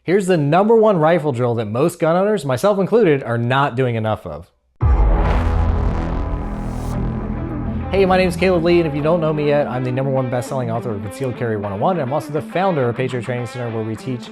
Here's the #1 rifle drill that most gun owners, myself included, are not doing enough of. Hey, my name is Caleb Lee, and if you don't know me yet, I'm the #1 best-selling author of Concealed Carry 101, and I'm also the founder of Patriot Training Center, where we teach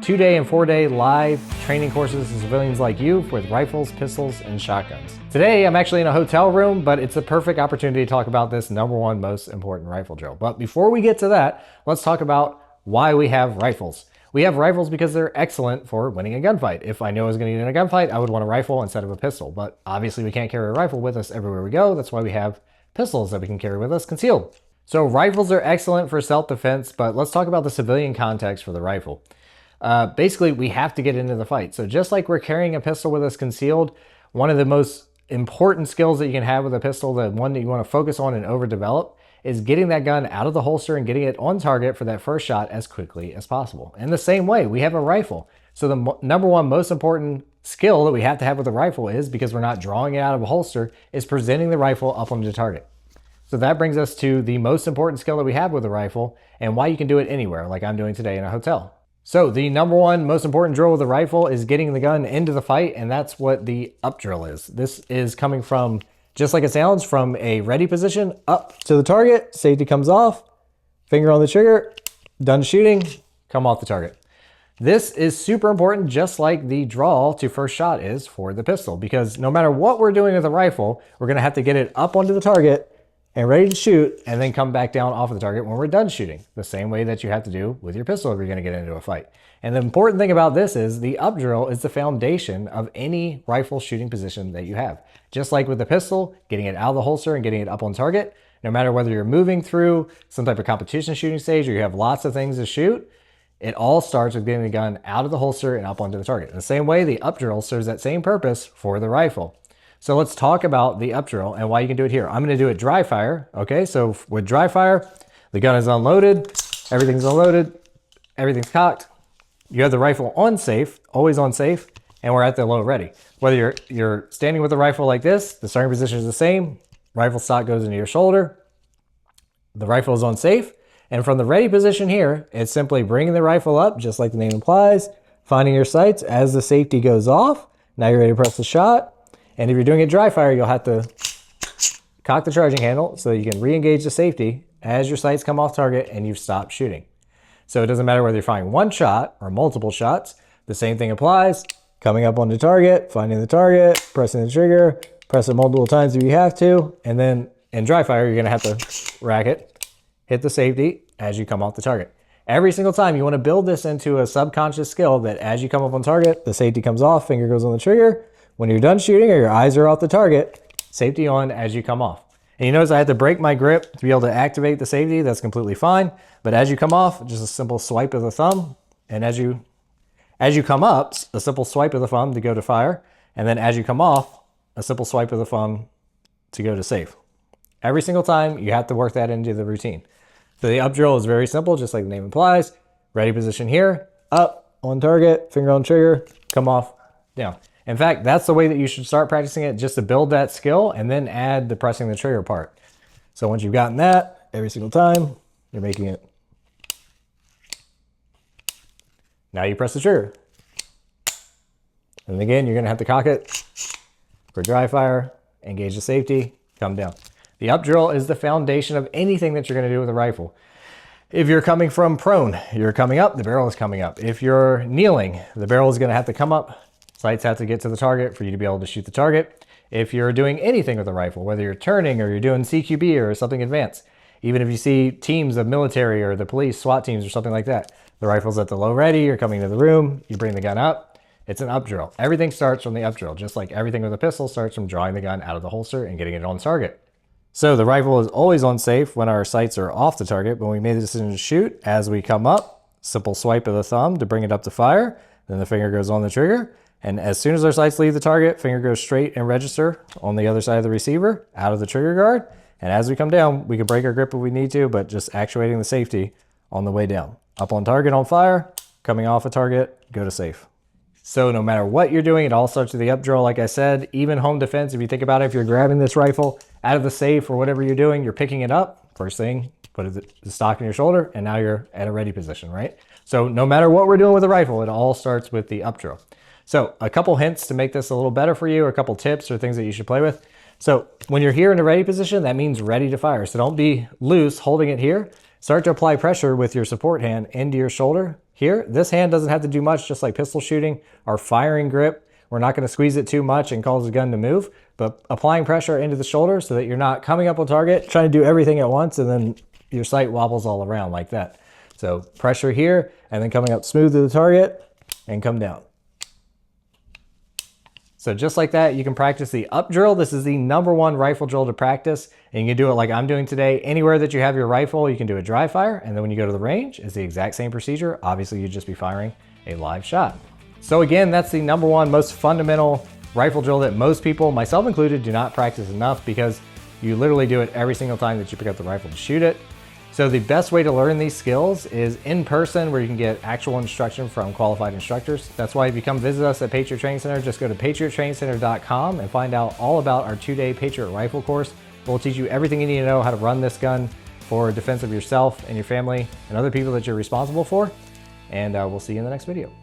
2-day and 4-day live training courses to civilians like you with rifles, pistols, and shotguns. Today, I'm actually in a hotel room, but it's a perfect opportunity to talk about this #1 most important rifle drill. But before we get to that, let's talk about why we have rifles. We have rifles because they're excellent for winning a gunfight. If I knew I was going to get in a gunfight, I would want a rifle instead of a pistol. But obviously we can't carry a rifle with us everywhere we go. That's why we have pistols that we can carry with us concealed. So rifles are excellent for self-defense, but let's talk about the civilian context for the rifle. Basically, we have to get into the fight. So just like we're carrying a pistol with us concealed, one of the most important skills that you can have with a pistol, the one that you want to focus on and overdevelop, is getting that gun out of the holster and getting it on target for that first shot as quickly as possible. In the same way, we have a rifle. So the #1 most important skill that we have to have with a rifle is, because we're not drawing it out of a holster, is presenting the rifle up on the target. So that brings us to the most important skill that we have with a rifle and why you can do it anywhere, like I'm doing today in a hotel. So the #1 most important drill with a rifle is getting the gun into the fight, and that's what the up drill is. This is coming from, just like it sounds, from a ready position up to the target, safety comes off, finger on the trigger, done shooting, come off the target. This is super important, just like the draw to first shot is for the pistol, because no matter what we're doing with a rifle, we're gonna have to get it up onto the target and ready to shoot, and then come back down off of the target when we're done shooting, the same way that you have to do with your pistol if you're gonna get into a fight. And the important thing about this is the up drill is the foundation of any rifle shooting position that you have. Just like with the pistol, getting it out of the holster and getting it up on target, no matter whether you're moving through some type of competition shooting stage or you have lots of things to shoot, it all starts with getting the gun out of the holster and up onto the target. In the same way, the up drill serves that same purpose for the rifle. So let's talk about the up drill and why you can do it here. I'm gonna do it dry fire, okay? So with dry fire, the gun is unloaded, everything's cocked. You have the rifle on safe, always on safe, and we're at the low ready. Whether you're standing with the rifle like this, the starting position is the same, rifle stock goes into your shoulder, the rifle is on safe, and from the ready position here, it's simply bringing the rifle up, just like the name implies, finding your sights as the safety goes off. Now you're ready to press the shot. And if you're doing it dry fire, you'll have to cock the charging handle so that you can re-engage the safety as your sights come off target and you've stopped shooting. So it doesn't matter whether you're firing one shot or multiple shots, the same thing applies. Coming up on the target, finding the target, pressing the trigger, press it multiple times if you have to, and then in dry fire, you're gonna have to rack it, hit the safety as you come off the target. Every single time you wanna build this into a subconscious skill that as you come up on target, the safety comes off, finger goes on the trigger. When you're done shooting or your eyes are off the target, safety on as you come off. And you notice I had to break my grip to be able to activate the safety. That's completely fine. But as you come off, just a simple swipe of the thumb. And as you come up, a simple swipe of the thumb to go to fire. And then as you come off, a simple swipe of the thumb to go to safe. Every single time you have to work that into the routine. So the up drill is very simple, just like the name implies. Ready position here, up, on target, finger on trigger, come off, down. In fact, that's the way that you should start practicing it, just to build that skill and then add the pressing the trigger part. So once you've gotten that, every single time, you're making it. Now you press the trigger. And again, you're gonna have to cock it for dry fire, engage the safety, come down. The up drill is the foundation of anything that you're gonna do with a rifle. If you're coming from prone, you're coming up, the barrel is coming up. If you're kneeling, the barrel is gonna have to come up. Sights have to get to the target for you to be able to shoot the target. If you're doing anything with a rifle, whether you're turning or you're doing CQB or something advanced, even if you see teams of military or the police, SWAT teams or something like that, the rifle's at the low ready, you're coming to the room, you bring the gun up, it's an up drill. Everything starts from the up drill, just like everything with a pistol starts from drawing the gun out of the holster and getting it on target. So the rifle is always on safe when our sights are off the target, but when we made the decision to shoot, as we come up, simple swipe of the thumb to bring it up to fire, then the finger goes on the trigger. And as soon as our sights leave the target, finger goes straight and register on the other side of the receiver, out of the trigger guard. And as we come down, we can break our grip if we need to, but just actuating the safety on the way down. Up on target, on fire, coming off a target, go to safe. So no matter what you're doing, it all starts with the up drill. Like I said, even home defense, if you think about it, if you're grabbing this rifle out of the safe or whatever you're doing, you're picking it up. First thing, put the stock in your shoulder, and now you're at a ready position, right? So no matter what we're doing with a rifle, it all starts with the up drill. So a couple hints to make this a little better for you, or a couple tips or things that you should play with. So when you're here in a ready position, that means ready to fire. So don't be loose holding it here. Start to apply pressure with your support hand into your shoulder. Here, this hand doesn't have to do much, just like pistol shooting. Our firing grip, we're not going to squeeze it too much and cause the gun to move, but applying pressure into the shoulder so that you're not coming up on target, trying to do everything at once, and then your sight wobbles all around like that. So pressure here, and then coming up smooth to the target, and come down. So just like that, you can practice the up drill. This is the #1 rifle drill to practice, and you can do it like I'm doing today. Anywhere that you have your rifle, you can do a dry fire, and then when you go to the range, it's the exact same procedure. Obviously, you'd just be firing a live shot. So again, that's the #1 most fundamental rifle drill that most people, myself included, do not practice enough, because you literally do it every single time that you pick up the rifle to shoot it. So the best way to learn these skills is in person, where you can get actual instruction from qualified instructors. That's why if you come visit us at Patriot Training Center, just go to patriottrainingcenter.com and find out all about our 2-day Patriot rifle course. We'll teach you everything you need to know how to run this gun for defense of yourself and your family and other people that you're responsible for. And we'll see you in the next video.